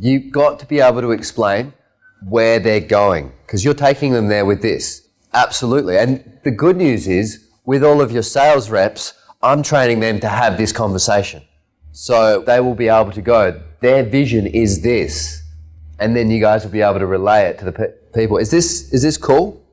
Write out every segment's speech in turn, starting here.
You've got to be able to explain where they're going because you're taking them there with this. Absolutely. And the good news is with all of your sales reps, I'm training them to have this conversation. So they will be able to go, their vision is this. And then you guys will be able to relay it to the people. Is this cool?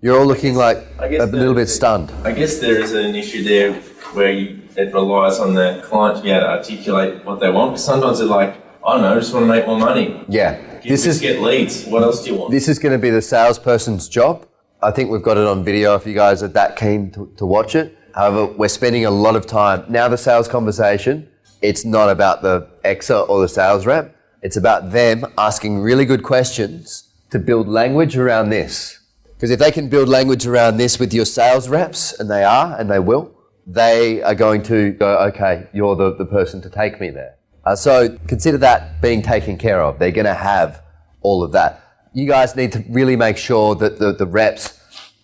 You're all looking like a little bit stunned. I guess there is an issue there where it relies on the client to be able to articulate what they want. Because sometimes they're like, I don't know, I just want to make more money. Yeah. Get leads. What else do you want? This is going to be the salesperson's job. I think we've got it on video if you guys are that keen to watch it. However, we're spending a lot of time. Now the sales conversation, it's not about the Xer or the sales rep. It's about them asking really good questions to build language around this. Because if they can build language around this with your sales reps, and they are, and they will, they are going to go, okay, you're the person to take me there. So consider that being taken care of. They're going to have all of that. You guys need to really make sure that the reps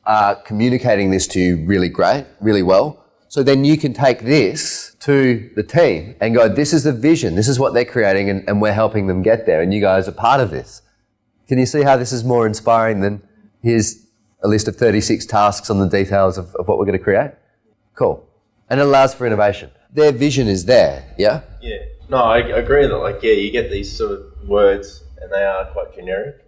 are communicating this to you really well. So then you can take this to the team and go, this is the vision, this is what they're creating, and we're helping them get there, and you guys are part of this. Can you see how this is more inspiring than here's a list of 36 tasks on the details of what we're going to create? Cool. And it allows for innovation. Their vision is there, yeah? Yeah. No, I agree that, you get these sort of words and they are quite generic.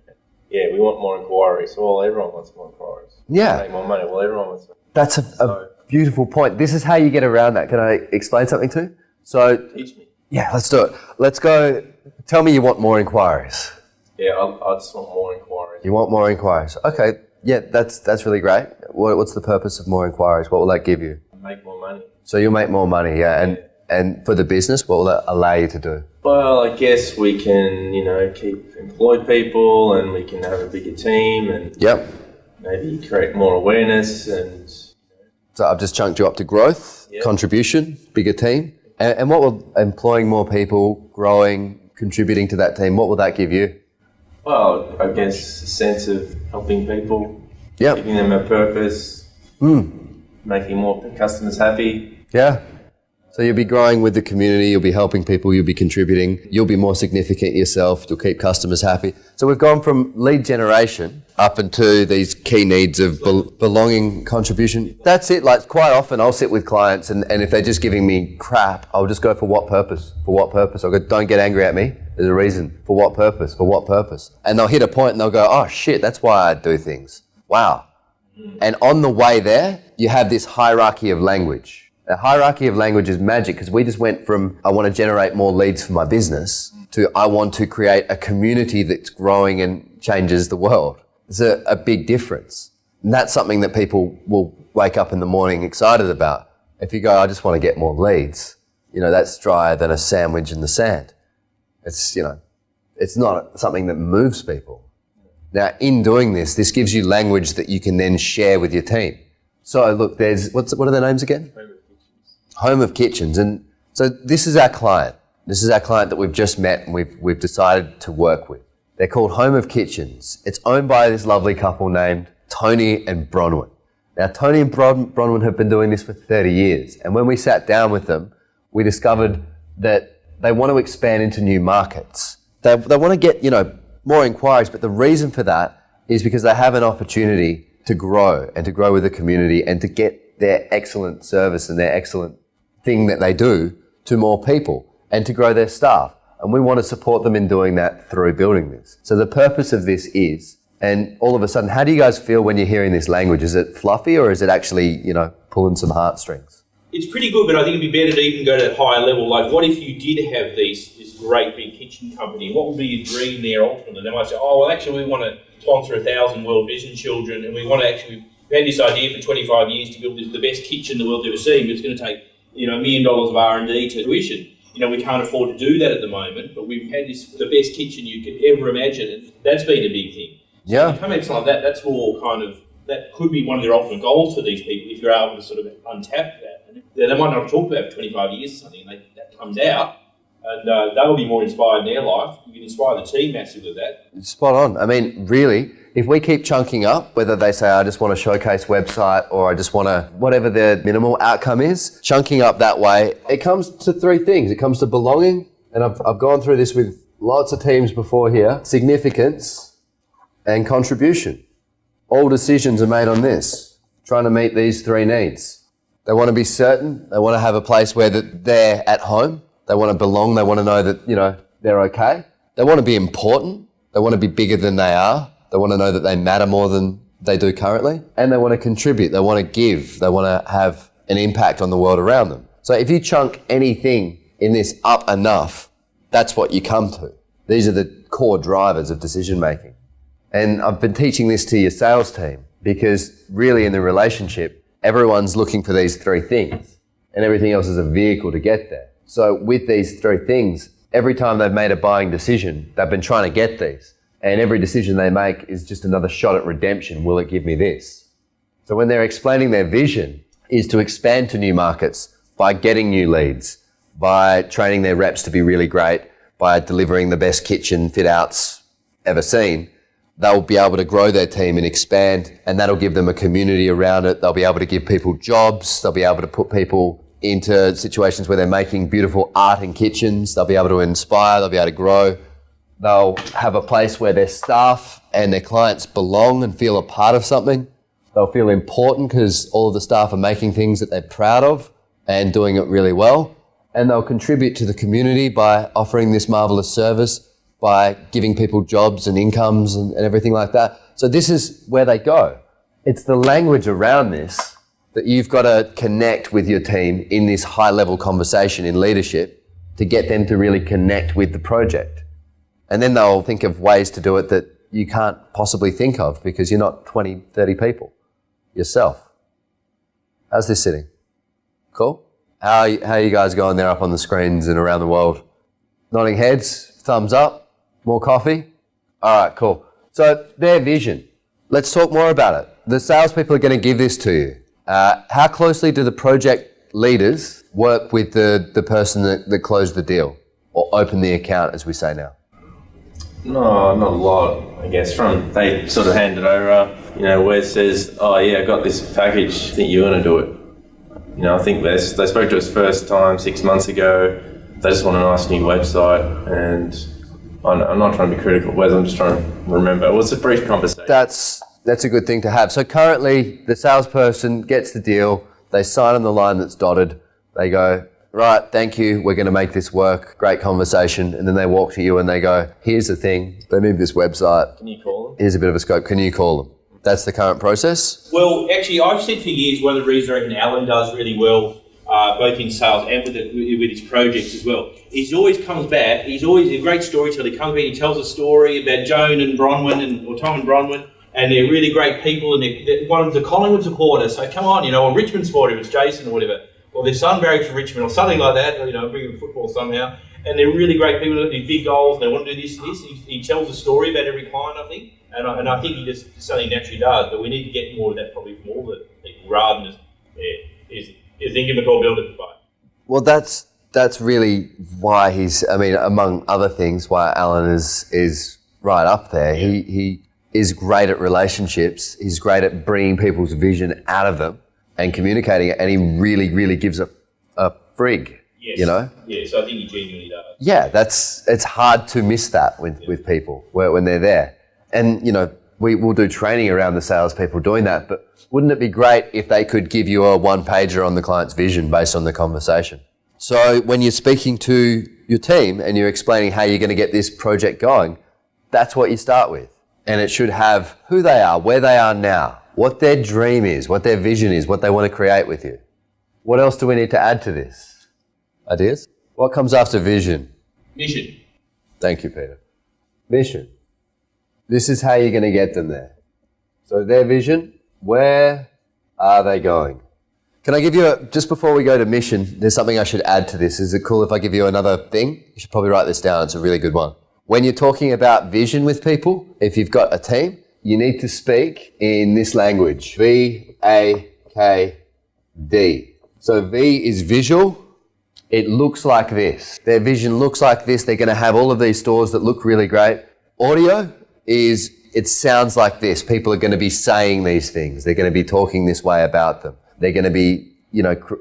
Yeah, we want more inquiries. Well, everyone wants more inquiries. Yeah. Make more money. Well, everyone wants more. That's a beautiful point. This is how you get around that. Can I explain something to you? So, teach me. Yeah, let's do it. Let's go. Tell me you want more inquiries. Yeah, I just want more inquiries. You want more inquiries. Okay. Yeah, that's really great. What's the purpose of more inquiries? What will that give you? Make more money. So you'll make more money, yeah. And for the business, what will that allow you to do? Well, I guess we can, keep employed people and we can have a bigger team and maybe create more awareness and... So I've just chunked you up to growth, contribution, bigger team. And what will employing more people, growing, contributing to that team, what will that give you? Well, I guess a sense of helping people, giving them a purpose, making more customers happy. Yeah. So you'll be growing with the community, you'll be helping people, you'll be contributing, you'll be more significant yourself, you'll keep customers happy. So we've gone from lead generation up into these key needs of belonging, contribution. That's it. Like quite often I'll sit with clients and if they're just giving me crap, I'll just go, for what purpose? For what purpose? I'll go, don't get angry at me. There's a reason. For what purpose? For what purpose? And they'll hit a point and they'll go, oh shit, that's why I do things. Wow. And on the way there, you have this hierarchy of language. The hierarchy of language is magic because we just went from I want to generate more leads for my business to I want to create a community that's growing and changes the world. It's a big difference. And that's something that people will wake up in the morning excited about. If you go, I just want to get more leads, that's drier than a sandwich in the sand. It's, it's not something that moves people. Now, in doing this gives you language that you can then share with your team. So look, there's, what are their names again? Home of Kitchens. And so this is our client. This is our client that we've just met and we've decided to work with. They're called Home of Kitchens. It's owned by this lovely couple named Tony and Bronwyn. Now, Tony and Bronwyn have been doing this for 30 years. And when we sat down with them, we discovered that they want to expand into new markets. They want to get, more inquiries, but the reason for that is because they have an opportunity to grow and to grow with the community and to get their excellent service and their excellent thing that they do to more people and to grow their staff. And we want to support them in doing that through building this. So the purpose of this is, and all of a sudden, how do you guys feel when you're hearing this language? Is it fluffy or is it actually, pulling some heartstrings? It's pretty good, but I think it'd be better to even go to a higher level. Like, what if you did have this great big kitchen company? What would be your dream there ultimately? They might say, oh, well, actually, we want to sponsor 1,000 World Vision children and we want to actually, we had this idea for 25 years to build the best kitchen the world's ever seen, but it's going to take $1 million of R&D to fruition. We can't afford to do that at the moment, but we've had the best kitchen you could ever imagine, and that's been a big thing. Yeah. So comments like that, that's all that could be one of their ultimate goals for these people if you're able to sort of untap that. And they might not have talked about it for 25 years or something, and that comes out, and they'll be more inspired in their life. You can inspire the team massively with that. Spot on. I mean, really, if we keep chunking up, whether they say, I just want a showcase website or I just want to, whatever their minimal outcome is, chunking up that way, it comes to three things. It comes to belonging, and I've gone through this with lots of teams before here, significance and contribution. All decisions are made on this, trying to meet these three needs. They want to be certain, they want to have a place where they're at home, they want to belong, they want to know that, they're okay. They want to be important, they want to be bigger than they are, they want to know that they matter more than they do currently, and they want to contribute, they want to give, they want to have an impact on the world around them. So if you chunk anything in this up enough, that's what you come to. These are the core drivers of decision making. And I've been teaching this to your sales team because really in the relationship, everyone's looking for these three things and everything else is a vehicle to get there. So with these three things, every time they've made a buying decision, they've been trying to get these. And every decision they make is just another shot at redemption. Will it give me this? So when they're explaining their vision is to expand to new markets by getting new leads, by training their reps to be really great, by delivering the best kitchen fit outs ever seen, they'll be able to grow their team and expand, and that'll give them a community around it. They'll be able to give people jobs. They'll be able to put people into situations where they're making beautiful art in kitchens. They'll be able to inspire. They'll be able to grow. They'll have a place where their staff and their clients belong and feel a part of something. They'll feel important because all of the staff are making things that they're proud of and doing it really well. And they'll contribute to the community by offering this marvelous service, by giving people jobs and incomes and everything like that. So this is where they go. It's the language around this that you've got to connect with your team in this high-level conversation in leadership to get them to really connect with the project. And then they'll think of ways to do it that you can't possibly think of because you're not 20, 30 people yourself. How's this sitting? Cool? How are you guys going there up on the screens and around the world? Nodding heads, thumbs up. More coffee? All right, cool. So their vision. Let's talk more about it. The salespeople are going to give this to you. How closely do the project leaders work with the person that closed the deal or opened the account, as we say now? No, not a lot, I guess. They sort of hand it over, Wes says, oh yeah, I got this package, I think you're going to do it. I think they spoke to us first time 6 months ago. They just want a nice new website, and I'm not trying to be critical of Wes, I'm just trying to remember. It was a brief conversation. That's a good thing to have. So currently, the salesperson gets the deal, they sign on the line that's dotted, they go, right, thank you, we're going to make this work, great conversation, and then they walk to you and they go, here's the thing, they need this website. Can you call them? Here's a bit of a scope, can you call them? That's the current process? Well, actually, I've said for years one of the reasons I reckon Alan does really well, both in sales and with his projects as well. He always comes back, he's always a great storyteller. He comes back, he tells a story about Joan and Bronwyn, or Tom and Bronwyn, and they're really great people, and they're one of the Collingwood supporters, so come on, or Richmond supporter, if it's Jason or whatever, or their son married to Richmond or something like that, bringing football somehow, and they're really great people with these big goals, and they want to do this and this. He tells a story about every client, I think, and I think he just something naturally does, but we need to get more of that probably from all the people, rather than just, is thinking the core builder. Well, that's really why among other things, why Alan is right up there. Yeah. He is great at relationships. He's great at bringing people's vision out of them and communicating it, and he really, really gives a frig. Yes. Yes, I think he genuinely does. Yeah, it's hard to miss that with people when they're there. And, we'll do training around the salespeople doing that, but wouldn't it be great if they could give you a one-pager on the client's vision based on the conversation? So when you're speaking to your team and you're explaining how you're going to get this project going, that's what you start with. And it should have who they are, where they are now, what their dream is, what their vision is, what they want to create with you. What else do we need to add to this? Ideas? What comes after vision? Mission. Thank you, Peter. Mission. This is how you're going to get them there. So their vision, where are they going? Can I give you just before we go to mission, there's something I should add to this. Is it cool if I give you another thing? You should probably write this down. It's a really good one. When you're talking about vision with people, if you've got a team, you need to speak in this language. VAKD. So V is visual. It looks like this. Their vision looks like this. They're going to have all of these stores that look really great. Audio is, it sounds like this. People are going to be saying these things. They're going to be talking this way about them. They're going to be,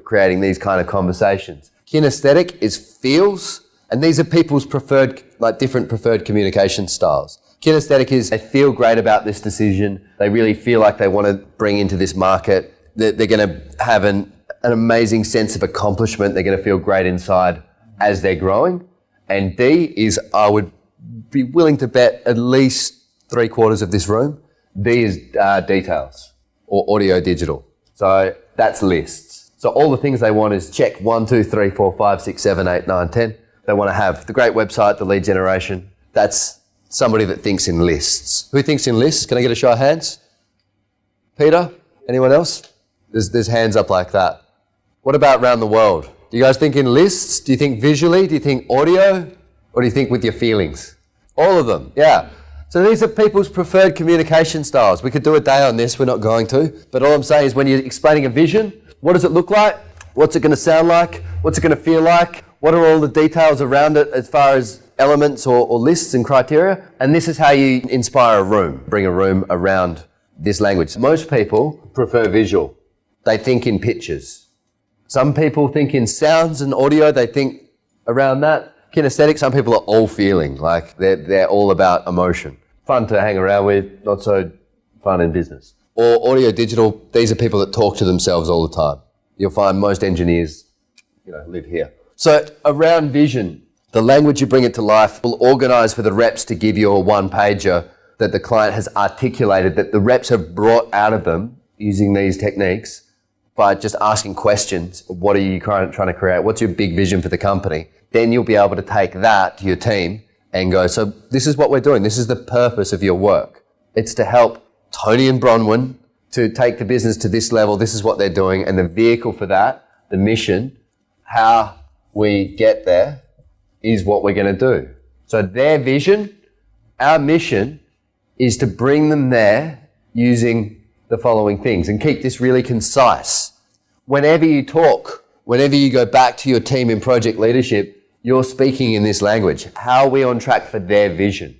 creating these kind of conversations. Kinesthetic is feels, and these are people's preferred like different preferred communication styles. Kinesthetic is they feel great about this decision. They really feel like they want to bring into this market. They're going to have an amazing sense of accomplishment. They're going to feel great inside as they're growing. And D is, I would be willing to bet at least 3/4 of this room. D is details or audio digital. So that's lists. So all the things they want is check 1, 2, 3, 4, 5, 6, 7, 8, 9, 10. They want to have the great website, the lead generation. That's somebody that thinks in lists. Who thinks in lists? Can I get a show of hands? Peter? Anyone else? There's hands up like that. What about around the world? Do you guys think in lists? Do you think visually? Do you think audio? Or do you think with your feelings? All of them, yeah. So these are people's preferred communication styles. We could do a day on this, we're not going to. But all I'm saying is when you're explaining a vision, what does it look like? What's it going to sound like? What's it going to feel like? What are all the details around it as far as elements or lists and criteria? And this is how you inspire a room, bring a room around this language. Most people prefer visual. They think in pictures. Some people think in sounds and audio, they think around that. Kinesthetic, some people are all feeling, like they're all about emotion. Fun to hang around with, not so fun in business. Or audio digital, these are people that talk to themselves all the time. You'll find most engineers, live here. So around vision, the language you bring it to life will organise for the reps to give you a one-pager that the client has articulated, that the reps have brought out of them using these techniques by just asking questions. What are you trying to create? What's your big vision for the company? Then you'll be able to take that to your team and go, so this is what we're doing. This is the purpose of your work. It's to help Tony and Bronwyn to take the business to this level. This is what they're doing. And the vehicle for that, the mission, how we get there is what we're going to do. So their vision, our mission is to bring them there using the following things and keep this really concise. Whenever you talk, whenever you go back to your team in project leadership, you're speaking in this language. How are we on track for their vision?